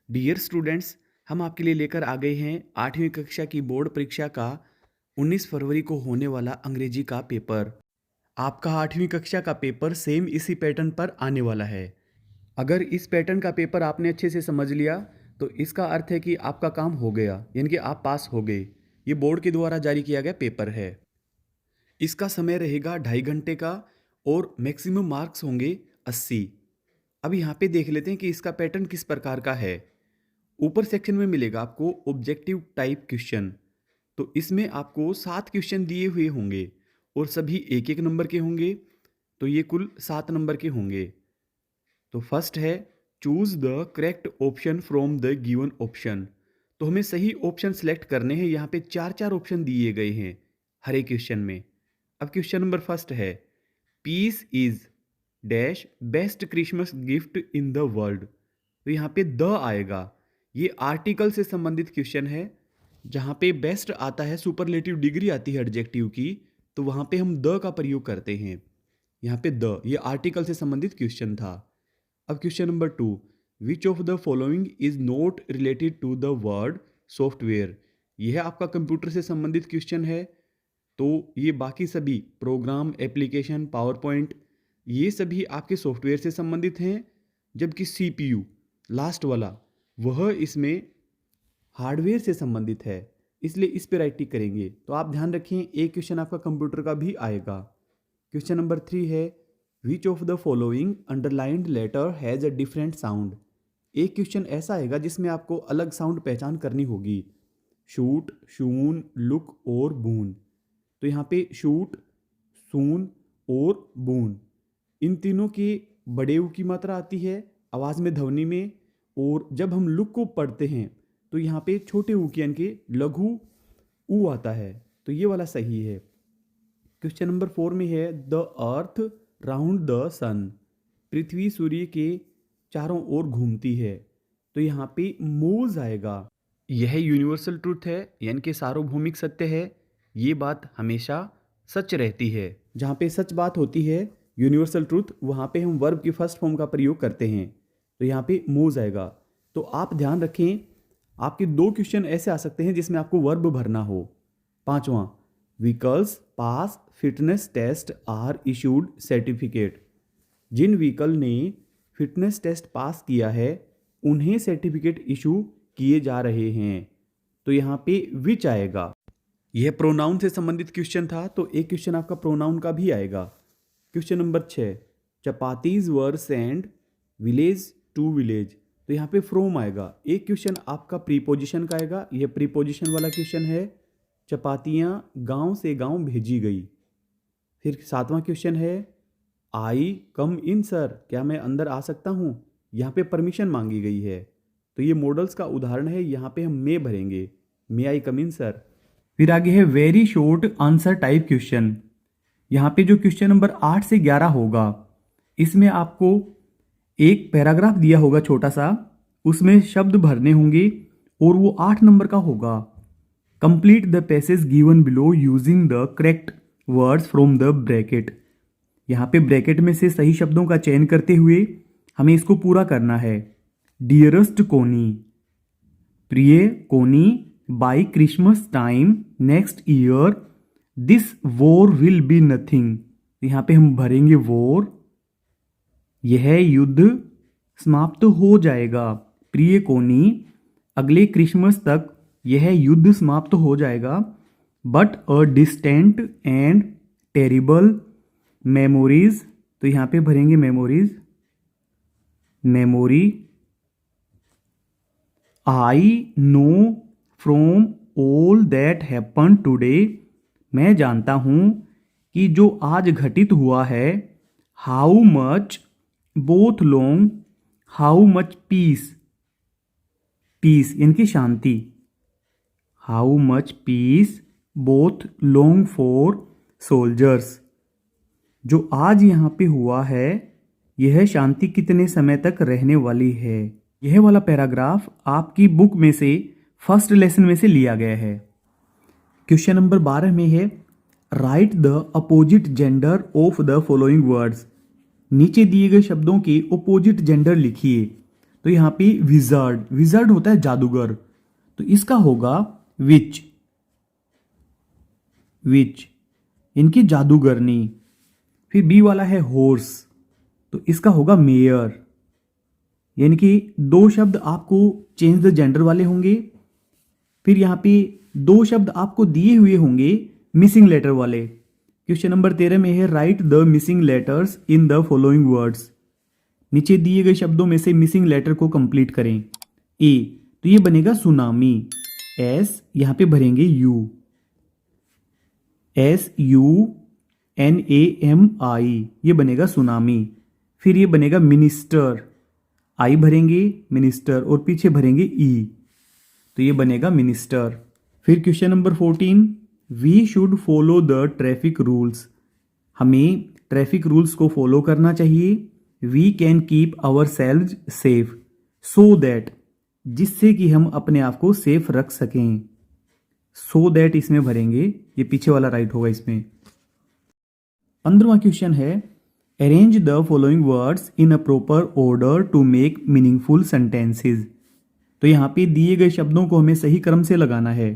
Dear students, हम आपके लिए लेकर आ गए हैं 8वीं कक्षा की बोर्ड परीक्षा का 19 फरवरी को होने वाला अंग्रेजी का पेपर। आपका 8वीं कक्षा का पेपर सेम इसी पैटर्न पर आने वाला है। अगर इस पैटर्न का पेपर आपने अच्छे से समझ लिया तो इसका अर्थ है कि आपका काम हो गया, यानी कि आप पास हो गए। ये बोर्ड के द्वारा जारी किया गया पेपर है। इसका समय रहेगा 2.5 घंटे का और मैक्सिमम मार्क्स होंगे 80। अब यहाँ पे देख लेते हैं कि इसका पैटर्न किस प्रकार का है। ऊपर सेक्शन में मिलेगा आपको ऑब्जेक्टिव टाइप क्वेश्चन। तो इसमें आपको 7 क्वेश्चन दिए हुए होंगे और सभी एक एक नंबर के होंगे। तो ये कुल 7 नंबर के होंगे। तो फर्स्ट है choose the correct option from the given option. तो हमें सही ऑप्शन सेलेक्ट करने हैं। यहाँ पे 4 ऑप्शन दिए गए हैं हर एक क्वेश्चन में। अब क्वेश्चन नंबर फर्स्ट है peace is dash best Christmas gift in the world. तो यहाँ पे द आएगा। ये आर्टिकल से संबंधित क्वेश्चन है। जहाँ पे बेस्ट आता है, सुपरलेटिव डिग्री आती है एडजेक्टिव की, तो वहाँ पे हम द का प्रयोग करते हैं। यहाँ पे द, ये आर्टिकल से संबंधित क्वेश्चन था। अब question number 2, which of the following is not related to the word software. यह आपका कंप्यूटर से संबंधित क्वेश्चन है। तो ये बाकी सभी प्रोग्राम, एप्लीकेशन, पावर पॉइंट, ये सभी आपके सॉफ्टवेयर से संबंधित हैं। जबकि सीपीयू लास्ट वाला वह इसमें हार्डवेयर से संबंधित है, इसलिए इस पे राइट टिक करेंगे। तो आप ध्यान रखें, एक क्वेश्चन आपका कंप्यूटर का भी आएगा। क्वेश्चन नंबर 3 है which of the following underlined letter has a different sound. एक क्वेश्चन ऐसा आएगा जिसमें आपको अलग साउंड पहचान करनी होगी। शूट, शून, लुक और बून। तो यहाँ पे शूट, सून और बून, इन तीनों की बड़े ऊ की मात्रा आती है आवाज़ में, ध्वनि में। और जब हम लुक को पढ़ते हैं तो यहाँ पे छोटे ऊ की यानी कि लघु ऊ आता है। तो ये वाला सही है। क्वेश्चन नंबर 4 में है द अर्थ राउंड द सन। पृथ्वी सूर्य के चारों ओर घूमती है। तो यहाँ पे मूव्स आएगा। यह यूनिवर्सल ट्रूथ है, यानी कि सार्वभौमिक सत्य है। ये बात हमेशा सच रहती है। जहाँ पे सच बात होती है, यूनिवर्सल ट्रूथ, वहाँ पे हम वर्ब की फर्स्ट फॉर्म का प्रयोग करते हैं। तो यहाँ पे मूव्स आएगा। तो आप ध्यान रखें, आपके 2 क्वेश्चन ऐसे आ सकते हैं जिसमें आपको वर्ब भरना हो। 5वां, vehicles pass fitness test are issued certificate. जिन व्हीकल ने फिटनेस टेस्ट पास किया है उन्हें सर्टिफिकेट इशू किए जा रहे हैं। तो यहाँ पे विच आएगा। यह प्रोनाउन से संबंधित क्वेश्चन था, तो एक क्वेश्चन आपका प्रोनाउन का भी आएगा। Question number 6, chapatis were sent village to village. तो यहाँ पे फ्रोम आएगा। एक क्वेश्चन आपका प्रीपोजिशन का आएगा। यह प्रीपोजिशन वाला क्वेश्चन है। चपातियाँ गांव से गांव भेजी गई। फिर 7वां क्वेश्चन है आई कम इन सर। क्या मैं अंदर आ सकता हूँ। यहाँ पे परमिशन मांगी गई है। तो ये मॉडल्स का उदाहरण है। यहाँ पे हम मे भरेंगे, मे आई कम इन सर। फिर आगे है very short answer type question. यहाँ पे जो क्वेश्चन नंबर 8 से 11 होगा, इसमें आपको एक पैराग्राफ दिया होगा छोटा सा, उसमें शब्द भरने होंगे और वो 8 नंबर का होगा। Complete the passage given below using the correct words from the bracket. यहाँ पे ब्रैकेट में से सही शब्दों का चयन करते हुए हमें इसको पूरा करना है। डियरेस्ट कोनी, प्रिय कोनी, by Christmas time next year this war will be nothing. यहाँ पे हम भरेंगे वॉर, यह युद्ध समाप्त हो जाएगा। प्रिय कोनी, अगले क्रिसमस तक यह युद्ध समाप्त हो जाएगा। But a distant and terrible memories. तो यहाँ पे भरेंगे memories, memory. I know from all that happen today. मैं जानता हूँ कि जो आज घटित हुआ है। How much both long, how much peace, peace इनकी शांति। How much peace both long for soldiers. जो आज यहाँ पे हुआ है, यह शांति कितने समय तक रहने वाली है। यह वाला पैराग्राफ आपकी बुक में से फर्स्ट लेसन में से लिया गया है। क्वेश्चन नंबर 12 में है right the opposite gender of the following words. नीचे दिए गए शब्दों के अपोजिट जेंडर लिखिए। तो यहाँ पे विजर्ड, विजर्ड होता है जादूगर, तो इसका होगा विच, विच इनकी जादूगरनी। फिर बी वाला है हॉर्स, तो इसका होगा मेयर, यानी कि दो शब्द आपको चेंज द जेंडर वाले होंगे। फिर यहाँ पे दो शब्द आपको दिए हुए होंगे मिसिंग लेटर वाले। क्वेश्चन नंबर 13 में है right the missing letters in the following words. नीचे दिए गए शब्दों में से मिसिंग लेटर को कंप्लीट करें। ए, तो ये बनेगा सुनामी, एस यहाँ पे भरेंगे यू, SUNAMI, ये बनेगा सुनामी। फिर ये बनेगा मिनिस्टर, आई भरेंगे मिनिस्टर और पीछे भरेंगे ई, तो ये बनेगा मिनिस्टर। फिर question number 14, we should follow the traffic rules. हमें ट्रैफिक रूल्स को फॉलो करना चाहिए। We can keep ourselves safe, so that, जिससे कि हम अपने आप को सेफ रख सकें। सो दैट इसमें भरेंगे, ये पीछे वाला राइट होगा इसमें। 15वां क्वेश्चन है arrange the following words in a proper order to make meaningful sentences. तो यहाँ पे दिए गए शब्दों को हमें सही क्रम से लगाना है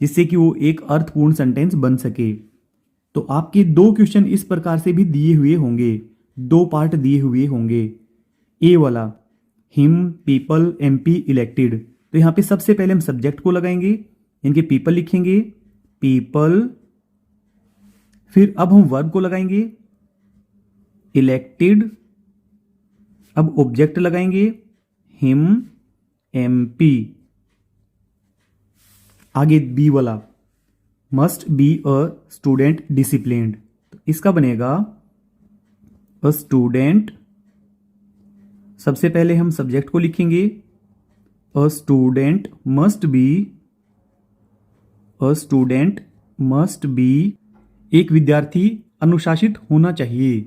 जिससे कि वो एक अर्थपूर्ण सेंटेंस बन सके। तो आपके दो क्वेश्चन इस प्रकार से भी दिए हुए होंगे, दो पार्ट दिए हुए होंगे। ए वाला हिम पीपल MP इलेक्टेड, तो यहाँ पे सबसे पहले हम सब्जेक्ट को लगाएंगे, इनके पीपल लिखेंगे, पीपल। फिर अब हम वर्ब को लगाएंगे इलेक्टेड, अब ऑब्जेक्ट लगाएंगे हिम MP। आगे बी वाला must be a student disciplined, तो इसका बनेगा अ स्टूडेंट। सबसे पहले हम सब्जेक्ट को लिखेंगे a student must be, a student must be, एक विद्यार्थी अनुशासित होना चाहिए,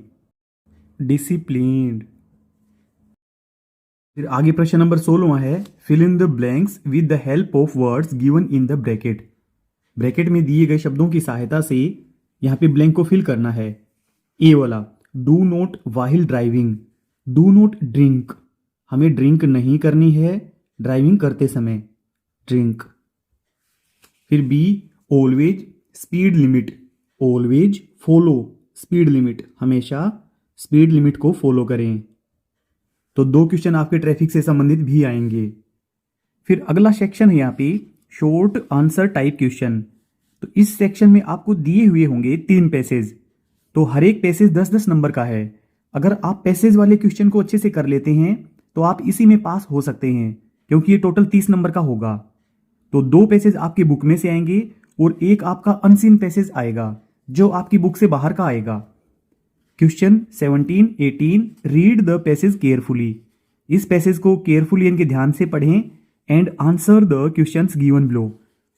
डिसिप्लिन्ड। फिर आगे प्रश्न नंबर 16वां है fill in the blanks with the help of words given in the bracket. Bracket में दिए गए शब्दों की सहायता से यहाँ पे ब्लैंक को फिल करना है। ए वाला do not while driving, do not drink, हमें ड्रिंक नहीं करनी है ड्राइविंग करते समय, ड्रिंक। फिर be always speed limit, always follow speed limit, हमेशा स्पीड लिमिट को फॉलो करें। तो दो क्वेश्चन आपके ट्रैफिक से संबंधित भी आएंगे। फिर अगला सेक्शन है यहाँ पे शॉर्ट आंसर टाइप क्वेश्चन। तो इस सेक्शन में आपको दिए हुए होंगे 3 पैसेज, तो हर एक पैसेज 10-10 नंबर का है। अगर आप पैसेज वाले क्वेश्चन को अच्छे से कर लेते हैं तो आप इसी में पास हो सकते हैं, क्योंकि ये टोटल 30 नंबर का होगा। तो 2 पैसेज आपकी बुक में से आएंगे और एक आपका अनसीन पैसेज आएगा जो आपकी बुक से बाहर का आएगा। Question 17-18 read the passage carefully, इस पैसेज को केयरफुली इनके ध्यान से पढ़ें and answer the questions given below,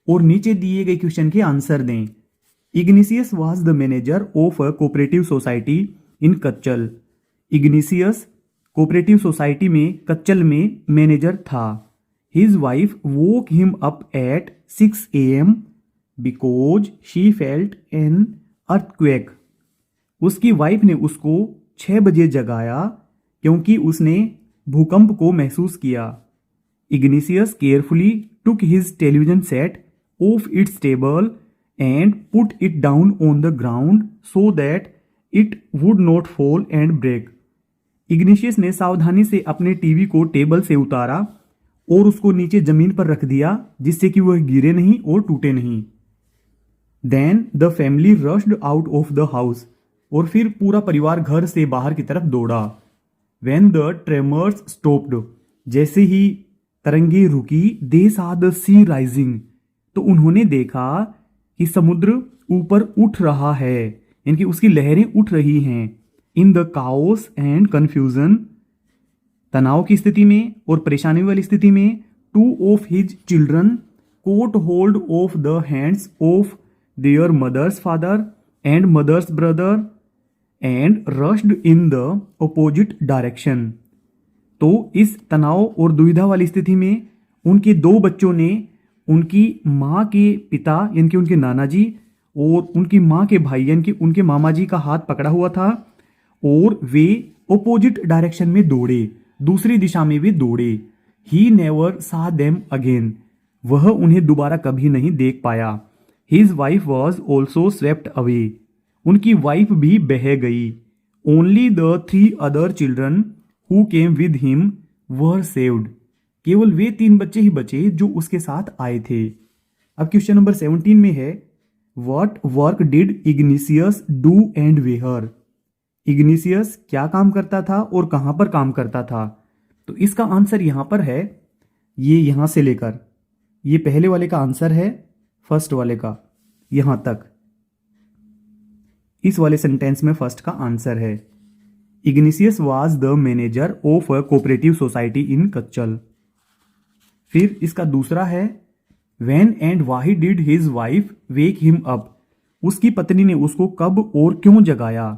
और नीचे दिए गए क्वेश्चन के आंसर दें। Ignatius was the manager of a cooperative society in Katchal, Ignatius cooperative society में कच्चल में मैनेजर था। His wife woke him up at 6 AM because she felt an earthquake, उसकी वाइफ ने उसको 6 बजे जगाया क्योंकि उसने भूकंप को महसूस किया। Ignatius carefully took his television set off its table and put it down on the ground so that it would not fall and break, Ignatius ने सावधानी से अपने टीवी को टेबल से उतारा और उसको नीचे जमीन पर रख दिया जिससे कि वह गिरे नहीं और टूटे नहीं। Then the family rushed out of the house, और फिर पूरा परिवार घर से बाहर की तरफ दौड़ा। When the tremors stopped, जैसे ही तरंगे रुकी, they saw the sea rising, तो उन्होंने देखा कि समुद्र ऊपर उठ रहा है, इनकी उसकी लहरें उठ रही हैं। In the chaos and confusion, तनाव की स्थिति में और परेशानी वाली स्थिति में, 2 of his children caught hold of the hands of their mother's father and mother's brother and rushed in the opposite direction, तो इस तनाव और दुविधा वाली स्थिति में उनके 2 बच्चों ने उनकी माँ के पिता यानी कि उनके नाना जी और उनकी माँ के भाई यानी कि उनके मामा जी का हाथ पकड़ा हुआ था और वे ओपोजिट डायरेक्शन में दौड़े, दूसरी दिशा में भी दौड़े। ही नेवर सा देम अगेन, वह उन्हें दोबारा कभी नहीं देख पाया। His wife was also swept away, उनकी वाइफ भी बह गई। Only the 3 other children who came with him were saved, केवल वे 3 बच्चे ही बचे जो उसके साथ आए थे। अब क्वेश्चन नंबर 17 में है, what work did Ignatius do and where. इग्निशियस क्या काम करता था और कहां पर काम करता था? तो इसका आंसर यहां पर है, ये यहां से लेकर, ये पहले वाले का आंसर है, फर्स्ट वाले का यहां तक, इस वाले सेंटेंस में फर्स्ट का आंसर है। Ignatius was the manager of a cooperative society in Katchal. फिर इसका दूसरा है, when and why did his wife wake him up, उसकी पत्नी ने उसको कब और क्यों जगाया?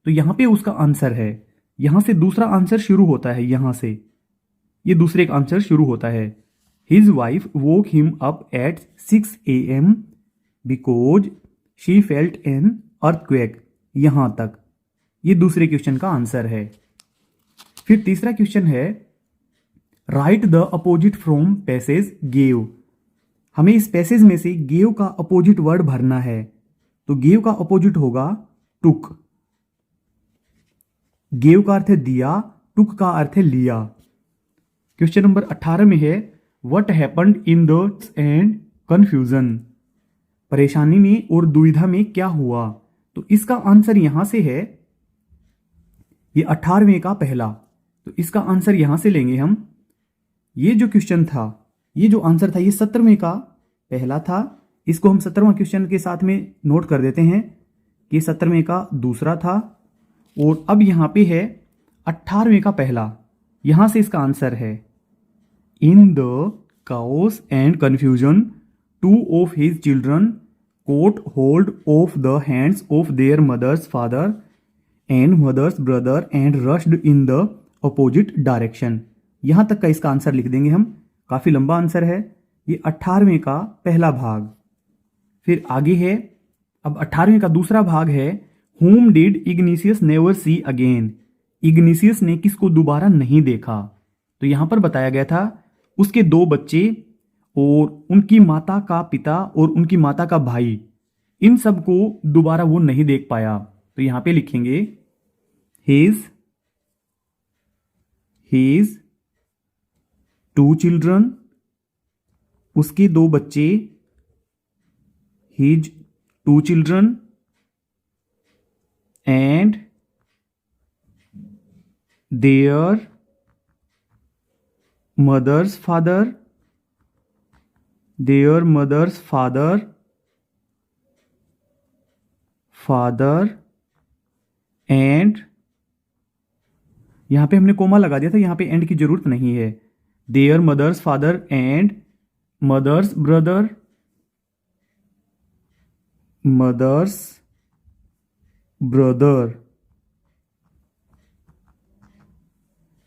तो यहां पे उसका आंसर है, यहां से दूसरा आंसर शुरू होता है, यहां से ये दूसरे का आंसर शुरू होता है। His wife woke him up at 6 AM because she felt an earthquake, यहां तक ये दूसरे क्वेश्चन का आंसर है। फिर तीसरा क्वेश्चन है, right the opposite from passage gave. हमें इस पैसेज में से गेव का अपोजिट वर्ड भरना है। तो गेव का अपोजिट होगा टुक। गेव का अर्थ है दिया, टुक का अर्थ है लिया। क्वेश्चन नंबर 18 में है, what happened in the end confusion, परेशानी में और दुविधा में क्या हुआ? तो इसका आंसर यहां से है, ये 18वें का पहला, तो इसका आंसर यहां से लेंगे हम। ये जो क्वेश्चन था, ये जो आंसर था, ये 17वें का पहला था, इसको हम 17वां क्वेश्चन के साथ में नोट कर देते हैं कि 17वें का दूसरा था। और अब यहां पे है 18वें का पहला, यहां से इसका आंसर है, in the chaos and confusion 2 of his children caught hold of the hands of their mother's father and mother's brother and rushed in the opposite direction। यहां तक का इसका आंसर लिख देंगे हम, काफी लंबा आंसर है, ये 18वें का पहला भाग। फिर आगे है, अब 18वें का दूसरा भाग है, whom did Ignatius never see again, igneous ने किसको दोबारा नहीं देखा? तो यहां पर बताया गया था उसके 2 बच्चे और उनकी माता का पिता और उनकी माता का भाई, इन सब को दोबारा वो नहीं देख पाया। तो यहां पे लिखेंगे हिज 2 चिल्ड्रन, उसके 2 बच्चे, his 2 children and their mother's father, their mother's father and, यहां पे हमने कोमा लगा दिया था, यहां पे एंड की जरूरत नहीं है। their mother's father and mother's brother।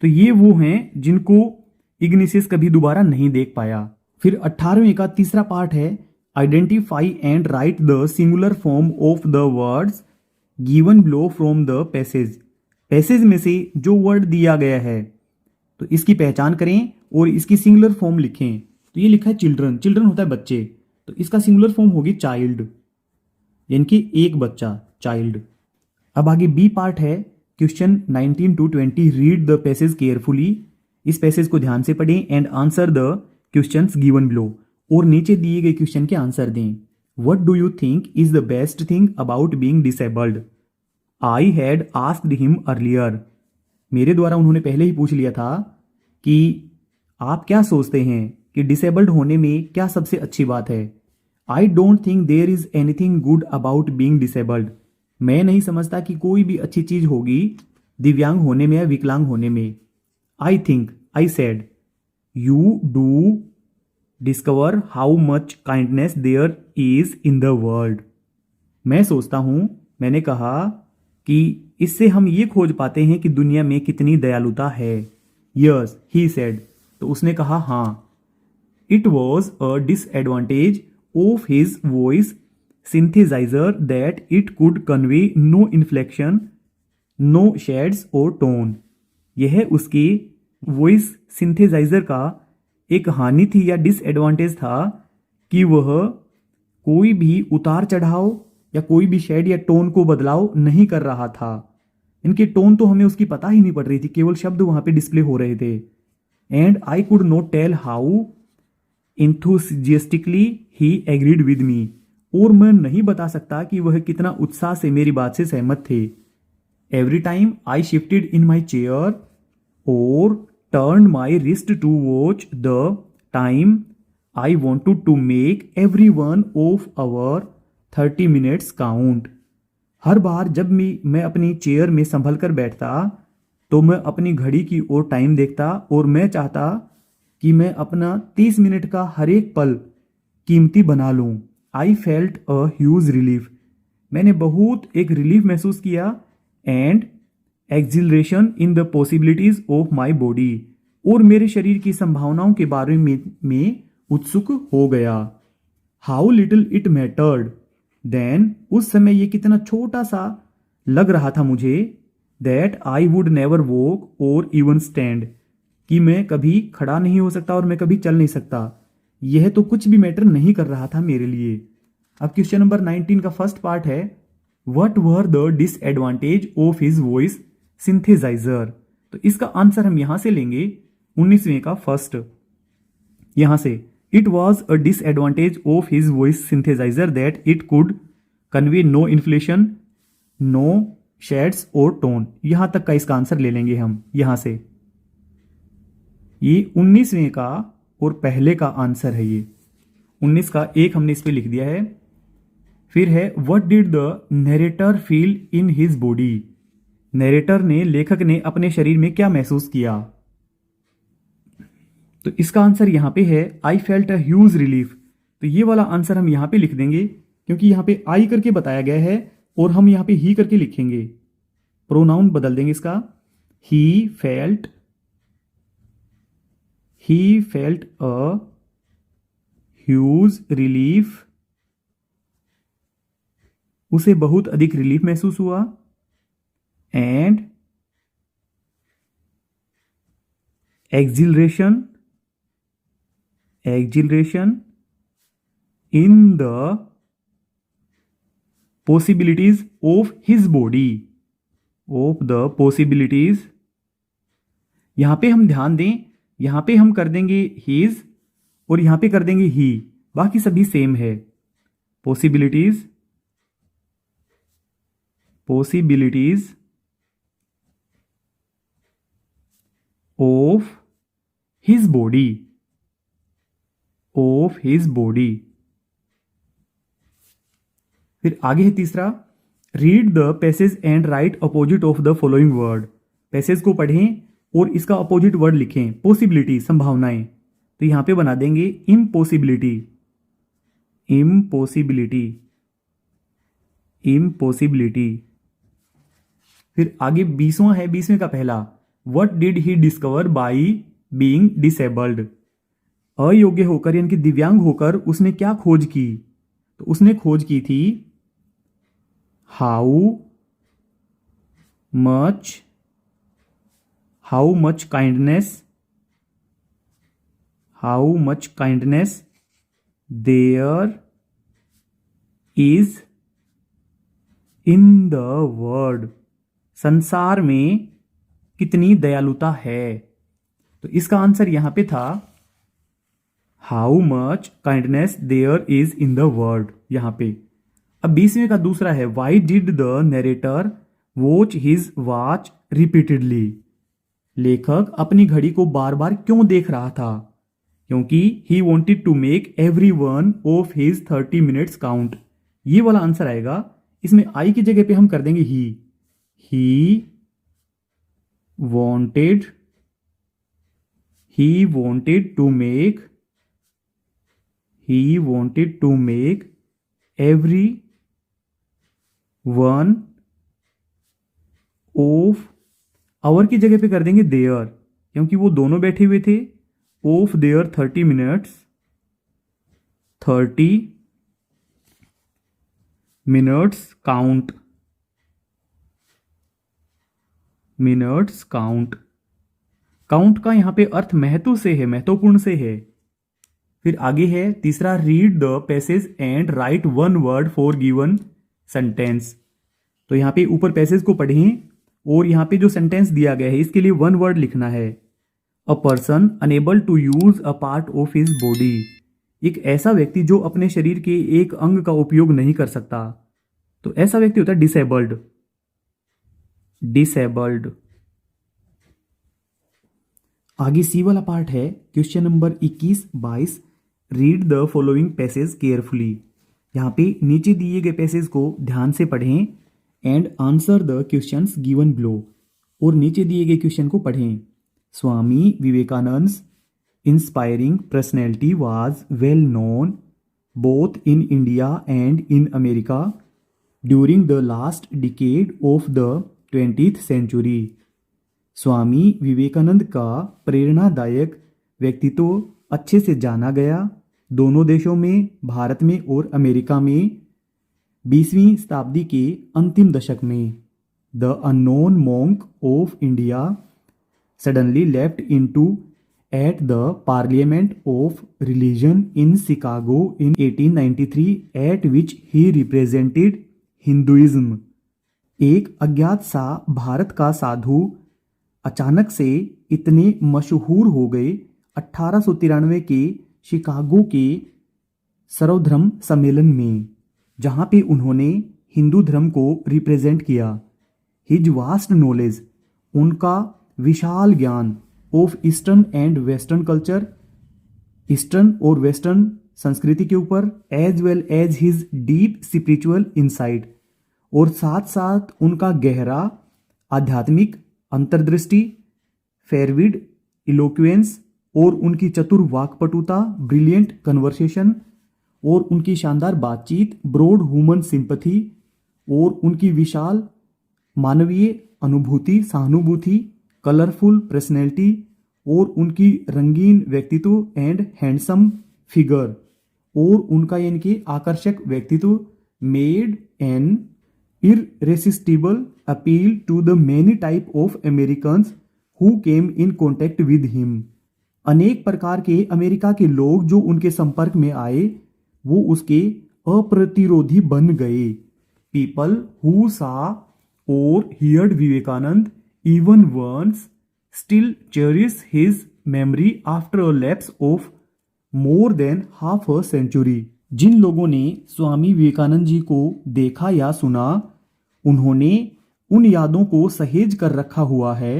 तो ये वो हैं जिनको इग्निशियस कभी दोबारा नहीं देख पाया। फिर 18वें का तीसरा पार्ट है, identify and right the singular form of the words given below from the passage. Passage में से जो वर्ड दिया गया है तो इसकी पहचान करें और इसकी सिंगुलर फॉर्म लिखें। तो ये लिखा है चिल्ड्रन, चिल्ड्रन होता है बच्चे, तो इसका सिंगुलर फॉर्म होगी चाइल्ड, यानी कि एक बच्चा, चाइल्ड। अब आगे बी पार्ट है, question 19 to 20, read the passage carefully. इस पैसेज को ध्यान से पढ़ें and answer the questions given below, और नीचे दिए गए क्वेश्चन के आंसर दें। What do you think is the best thing about being disabled? I had asked him earlier, मेरे द्वारा उन्होंने पहले ही पूछ लिया था कि आप क्या सोचते हैं कि डिसेबल्ड होने में क्या सबसे अच्छी बात है? I don't think there is anything good about being disabled, मैं नहीं समझता कि कोई भी अच्छी चीज होगी दिव्यांग होने में या विकलांग होने में। I think, I said, you do discover how much kindness there is in the world, मैं सोचता हूं, मैंने कहा कि इससे हम ये खोज पाते हैं कि दुनिया में कितनी दयालुता है। यस ही सेड, तो उसने कहा हाँ। It was a disadvantage of his voice synthesizer that it could convey no inflection, no shades or tone, यह उसकी वॉइस सिंथेसाइजर का एक हानि थी या डिसएडवांटेज था कि वह कोई भी उतार चढ़ाव या कोई भी शेड या टोन को बदलाव नहीं कर रहा था। इनके टोन तो हमें उसकी पता ही नहीं पड़ रही थी, केवल शब्द वहां पे डिस्प्ले हो रहे थे। And I could not tell how enthusiastically he agreed with me, और मैं नहीं बता सकता कि वह कितना उत्साह से मेरी बात से सहमत थे। Every time I shifted in my chair और turned my wrist to watch the time, I wanted to make every one of our 30 minutes count. हर बार जब मैं अपनी चेयर में संभल कर बैठता तो मैं अपनी घड़ी की ओर टाइम देखता और मैं चाहता कि मैं अपना 30 मिनट का हर एक पल कीमती बना लूं। I felt a huge relief, मैंने बहुत एक रिलीफ महसूस किया। And acceleration in the possibilities of my body, और मेरे शरीर की संभावनाओं के बारे में उत्सुक हो गया। How little it mattered then, उस समय ये कितना छोटा सा लग रहा था मुझे। That I would never walk और इवन स्टैंड, कि मैं कभी खड़ा नहीं हो सकता और मैं कभी चल नहीं सकता। यह तो कुछ भी मैटर नहीं कर रहा था मेरे लिए। अब क्वेश्चन नंबर 19 का फर्स्ट पार्ट है, what were the disadvantage of his voice synthesizer. तो इसका आंसर हम यहां से लेंगे 19वें का फर्स्ट, यहां से। It was a disadvantage of his voice synthesizer that it could convey no inflation, no shades or tone. यहां तक का इसका आंसर ले लेंगे हम यहां से। ये 19वें का और पहले का आंसर है। ये 19 का एक हमने इस पे लिख दिया है। फिर है, what did the narrator feel in his body. Narrator ने, लेखक ने अपने शरीर में क्या महसूस किया। तो इसका आंसर यहां पे है, I felt a huge relief. तो ये वाला आंसर हम यहां पे लिख देंगे क्योंकि यहां पे आई करके बताया गया है और हम यहां पे ही करके लिखेंगे, प्रोनाउन बदल देंगे इसका। He felt a huge relief, उसे बहुत अधिक रिलीफ महसूस हुआ। And acceleration in the possibilities of his body, यहां पे हम ध्यान दें, यहां पे हम कर देंगे हिज और यहां पे कर देंगे ही, बाकी सभी सेम है। Possibilities of his body. फिर आगे है तीसरा, read the passage and right opposite of the following word. Passage को पढ़ें और इसका अपोजिट वर्ड लिखें। पॉसिबिलिटी, संभावनाएं, तो यहां पे बना देंगे इम्पॉसिबिलिटी। फिर आगे 20वां है, 20वें का पहला, what did he discover by being disabled. अयोग्य होकर यानी कि दिव्यांग होकर उसने क्या खोज की। तो उसने खोज की थी how much kindness there is in the world, संसार में कितनी दयालुता है। तो इसका आंसर यहां पे था how much kindness there is in the world, यहां पे। अब 20वें का दूसरा है, why did the narrator watch his watch repeatedly. लेखक अपनी घड़ी को बार बार क्यों देख रहा था। क्योंकि he wanted to make every one of his 30 minutes count. ये वाला आंसर आएगा। इसमें आई की जगह पे हम कर देंगे he wanted to make every one of, our की जगह पे कर देंगे देयर, क्योंकि वो दोनों बैठे हुए थे। ऑफ देयर 30 मिनट्स काउंट का यहाँ पे अर्थ महत्व से है, महत्वपूर्ण से है। फिर आगे है तीसरा, read the passage and right one word for given sentence. तो यहाँ पे ऊपर पैसेज को पढ़ें और यहाँ पे जो सेंटेंस दिया गया है इसके लिए वन वर्ड लिखना है। A person unable to use a part of his body, एक ऐसा व्यक्ति जो अपने शरीर के एक अंग का उपयोग नहीं कर सकता, तो ऐसा व्यक्ति होता है डिसेबल्ड। डिसेबल्ड। आगे सी वाला पार्ट है question number 21-22, read the following passage carefully. यहाँ पे नीचे दिए गए पैसेज को ध्यान से पढ़ें and answer the questions given below, और नीचे दिए गए क्वेश्चन को पढ़ें। Swami Vivekananda inspiring personality was well known both in India and in America during the last decade of the 20th century. Swami Vivekananda का प्रेरणादायक व्यक्तित्व अच्छे से जाना गया दोनों देशों में, भारत में और अमेरिका में, 20वीं शताब्दी के अंतिम दशक में। The unknown monk of India suddenly left into at the parliament of religion in Chicago in 1893 eight which he represented Hinduism. एक अज्ञात सा भारत का साधु अचानक से इतने मशहूर हो गए 1893 के शिकागो के सर्वधर्म सम्मेलन में, जहां पे उन्होंने हिंदू धर्म को रिप्रेजेंट किया। हिज वास्ट नॉलेज, उनका विशाल ज्ञान, of eastern and western culture, eastern और वेस्टर्न संस्कृति के ऊपर, as well as his deep spiritual insight, और साथ साथ उनका गहरा आध्यात्मिक अंतर्दृष्टि, फेरविड इलोक्वेंस, और उनकी चतुर वाक्पटुता, ब्रिलियंट कन्वर्सेशन, और उनकी शानदार बातचीत, ब्रॉड ह्यूमन सिंपथी, और उनकी विशाल मानवीय अनुभूति, सहानुभूति, कलरफुल पर्सनैलिटी, और उनकी रंगीन व्यक्तित्व एंड हैंडसम फिगर, और उनका यानी कि आकर्षक व्यक्तित्व made an irresistible appeal to the many type of Americans who came in contact with him. अनेक प्रकार के अमेरिका के लोग जो उनके संपर्क में आए वो उसके अप्रतिरोधी बन गए। People who saw or heard Vivekananda even once still cherish his memory after a lapse of more than half a century. जिन लोगों ने स्वामी विवेकानंद जी को देखा या सुना, उन्होंने उन यादों को सहेज कर रखा हुआ है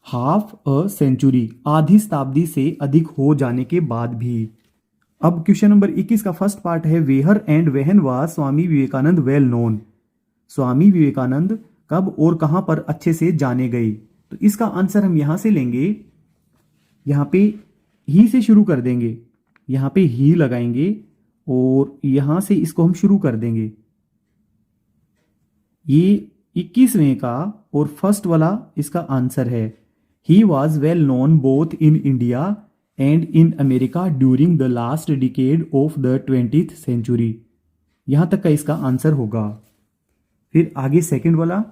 हाफ अ सेंचुरी, आधी शताब्दी से अधिक हो जाने के बाद भी। अब क्वेश्चन नंबर 21 का फर्स्ट पार्ट है, where and when was Swami Vivekananda well known. Swami Vivekananda कब और कहां पर अच्छे से जाने गए, तो इसका आंसर हम यहां से लेंगे। यहां पे ही से शुरू कर देंगे, यहां पे ही लगाएंगे और यहां से इसको हम शुरू कर देंगे। ये 21वें का और फर्स्ट वाला इसका आंसर है। He was well known both in India and in America during the last decade of the 20th century. यहां तक का इसका आंसर होगा। फिर आगे सेकंड वाला,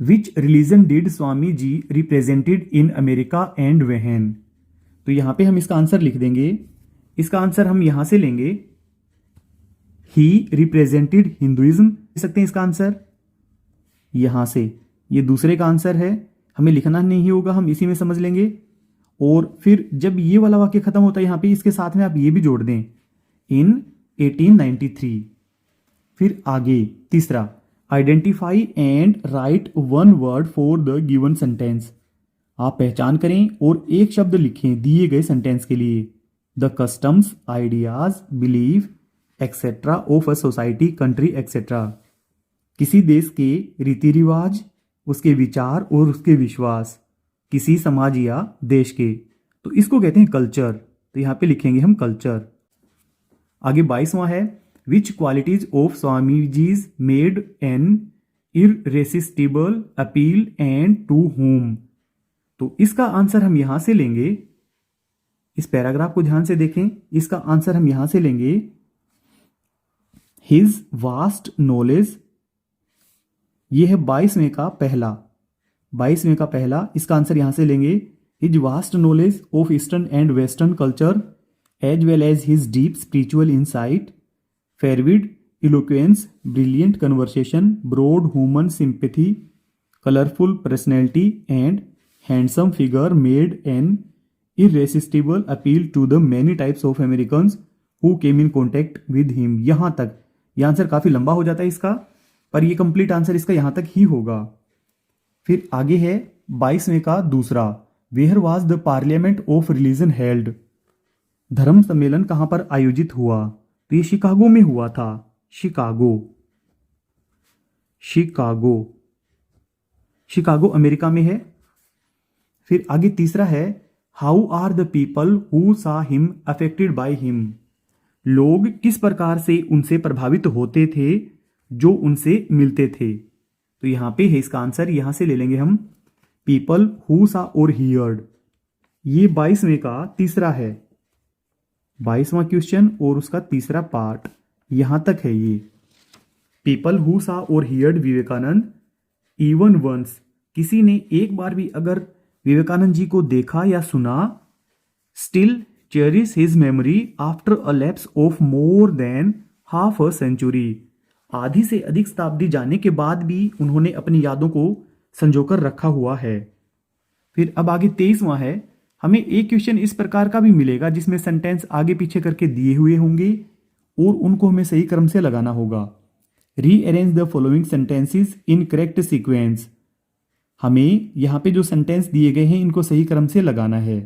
which religion did Swami ji represented in America and when. तो यहां पे हम इसका आंसर लिख देंगे। इसका आंसर हम यहां से लेंगे, ही रिप्रेजेंटेड हिंदुइज्म। लिख सकते हैं इसका आंसर यहां से। ये दूसरे का आंसर है, हमें लिखना नहीं होगा, हम इसी में समझ लेंगे। और फिर जब ये वाला वाक्य खत्म होता है यहां पे, इसके साथ में आप ये भी जोड़ दें, इन 1893। फिर आगे तीसरा, identify and right one word for the given sentence. आप पहचान करें और एक शब्द लिखें दिए गए सेंटेंस के लिए। The customs, ideas, believe etcetera of a society, country etcetera. किसी देश के रीति रिवाज, उसके विचार और उसके विश्वास, किसी समाज या देश के, तो इसको कहते हैं कल्चर। तो यहां पे लिखेंगे हम कल्चर। आगे 22वां है, which qualities of Swami ji's made an irresistible appeal and to whom. तो इसका आंसर हम यहां से लेंगे, इस पैराग्राफ को ध्यान से देखें, इसका आंसर हम यहां से लेंगे, हिज वास्ट नॉलेज। यह है 22वें का पहला, 22वें का पहला, इसका आंसर यहाँ से लेंगे। His vast knowledge of eastern and western culture as well as his deep spiritual insight, fervid eloquence, brilliant conversation, broad human sympathy, colourful personality and handsome figure made an irresistible appeal to the many types of Americans who came in contact with him। यहां तक यह answer काफी लंबा हो जाता है इसका, पर यह कंप्लीट आंसर इसका यहां तक ही होगा। फिर आगे है 22वें का दूसरा, where was the parliament of religion held. धर्म सम्मेलन कहां पर आयोजित हुआ? तो ये शिकागो में हुआ था। शिकागो शिकागो शिकागो अमेरिका में है। फिर आगे तीसरा है, how are the people who saw him affected by him. लोग किस प्रकार से उनसे प्रभावित होते थे जो उनसे मिलते थे? तो यहां पे है इसका आंसर, यहां से ले लेंगे हम people who saw or heard. ये 22वें का तीसरा है, 22वां क्वेश्चन और उसका तीसरा पार्ट यहां तक है। ये people who saw or heard Vivekananda even once, किसी ने एक बार भी अगर विवेकानंद जी को देखा या सुना, still cherish his memory after a lapse of more than half a century. आधी से अधिक शताब्दी जाने के बाद भी उन्होंने अपनी यादों को संजोकर रखा हुआ है। फिर अब आगे 23वां है, हमें एक क्वेश्चन इस प्रकार का भी मिलेगा जिसमें सेंटेंस आगे पीछे करके दिए हुए होंगे और उनको हमें सही क्रम से लगाना होगा। Rearrange the following sentences in correct sequence. हमें यहाँ पे जो सेंटेंस दिए गए हैं इनको सही क्रम से लगाना है।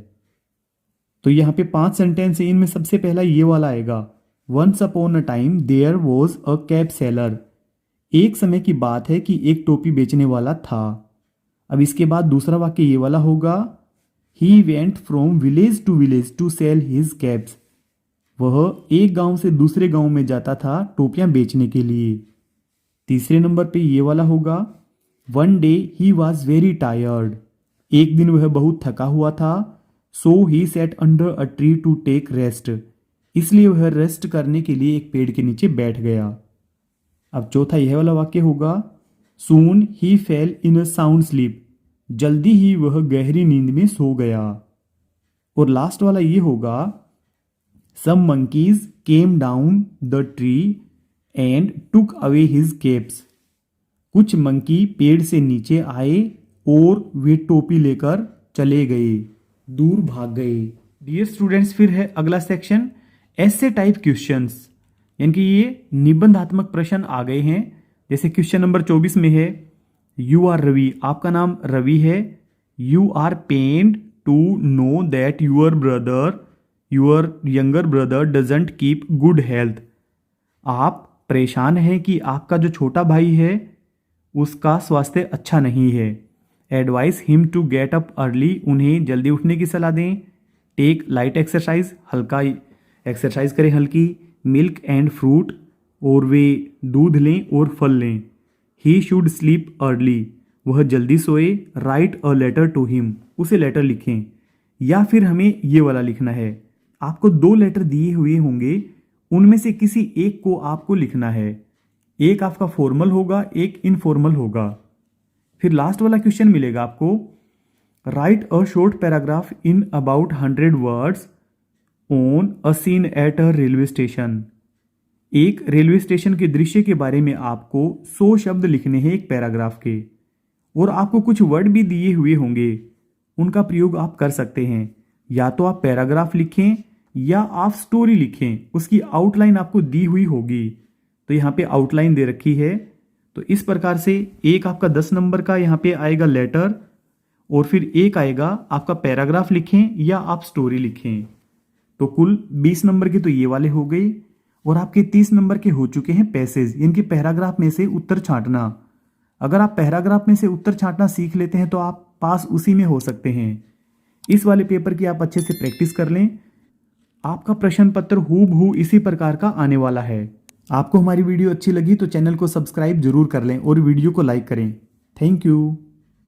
तो यहाँ पे 5 सेंटेंस है, इनमें सबसे पहला ये वाला आएगा, once upon a time there was a cap seller. एक समय की बात है कि एक टोपी बेचने वाला था। अब इसके बाद दूसरा वाक्य ये वाला होगा, he went from village to sell his caps. वह एक गांव से दूसरे गांव में जाता था टोपियां बेचने के लिए। तीसरे नंबर पे ये वाला होगा, one day he was very tired. एक दिन वह बहुत थका हुआ था। So he sat under a tree to take rest. इसलिए वह रेस्ट करने के लिए एक पेड़ के नीचे बैठ गया। अब चौथा यह वाला वाक्य होगा, soon he fell in a sound sleep. जल्दी ही वह गहरी नींद में सो गया। और लास्ट वाला ये होगा, some monkeys came down the tree and took away his caps. कुछ मंकी पेड़ से नीचे आए और वे टोपी लेकर चले गए, दूर भाग गए। डियर स्टूडेंट्स, फिर है अगला सेक्शन, ऐसे टाइप क्वेश्चंस, यानी कि ये निबंधात्मक प्रश्न आ गए हैं। जैसे क्वेश्चन नंबर 24 में है, यू आर रवि, आपका नाम रवि है। You are pained to know that your younger brother doesn't keep good health. आप परेशान हैं कि आपका जो छोटा भाई है उसका स्वास्थ्य अच्छा नहीं है। Advice him to get up early, उन्हें जल्दी उठने की सलाह दें। टेक लाइट एक्सरसाइज, हल्का एक्सरसाइज करें हल्की। मिल्क एंड फ्रूट, और वे दूध लें और फल लें। ही शुड स्लीप अर्ली, वह जल्दी सोए। Write a letter to him, उसे लेटर लिखें। या फिर हमें ये वाला लिखना है, आपको 2 लेटर दिए हुए होंगे, उनमें से किसी एक को आपको लिखना है। एक आपका फॉर्मल होगा, एक इनफॉर्मल होगा। फिर लास्ट वाला क्वेश्चन मिलेगा आपको, write a short paragraph in about 100 words on a scene at a railway station. एक रेलवे स्टेशन के दृश्य के बारे में आपको 100 शब्द लिखने हैं एक पैराग्राफ के, और आपको कुछ वर्ड भी दिए हुए होंगे, उनका प्रयोग आप कर सकते हैं। या तो आप पैराग्राफ लिखें या आप स्टोरी लिखें, उसकी आउटलाइन आपको दी हुई होगी। तो यहाँ पे आउटलाइन दे रखी है। तो इस प्रकार से एक आपका 10 नंबर का यहाँ पे आएगा लेटर, और फिर एक आएगा आपका पैराग्राफ लिखें या आप स्टोरी लिखें। तो कुल 20 नंबर के तो ये वाले हो गए, और आपके 30 नंबर के हो चुके हैं पैसेज, इनके पैराग्राफ में से उत्तर छांटना। अगर आप पैराग्राफ में से उत्तर छांटना सीख लेते हैं तो आप पास उसी में हो सकते हैं। इस वाले पेपर की आप अच्छे से प्रैक्टिस कर लें, आपका प्रश्न पत्र हूबहू इसी प्रकार का आने वाला है। आपको हमारी वीडियो अच्छी लगी तो चैनल को सब्सक्राइब जरूर कर लें और वीडियो को लाइक करें। Thank you.